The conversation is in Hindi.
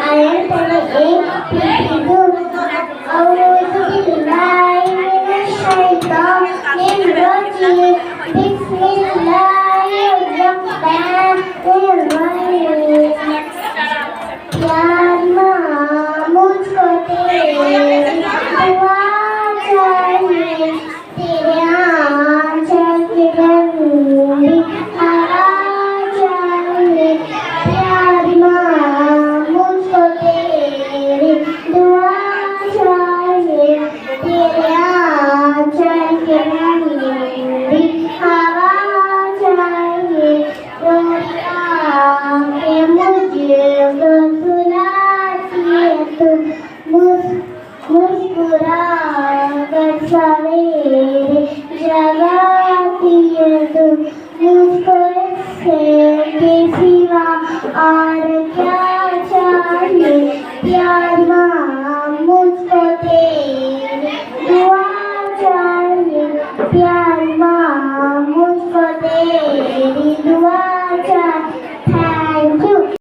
आयन तेरे एक पीछू औज़ु बिल्लाहि मिनश शैतानिर रजीम बिस्मिल्लाहिर रहमानिर रहीम यार माँ मुझको तेरी दुआ चाहिए तेरे आँचल की ठंडी हवा चाहिए यार माँ मुझको तेरी दुआ चाहिए तेरे आँचल की ठंडी हवा चाहिए रोटियाँ के मुझे सुनाती है तू मुस्कुरा कर सवेरे जगाती है तू मुझको इससे के सिवा और क्या चाहिए प्यार माँ मुझको तेरी दुआ चाहिए प्यार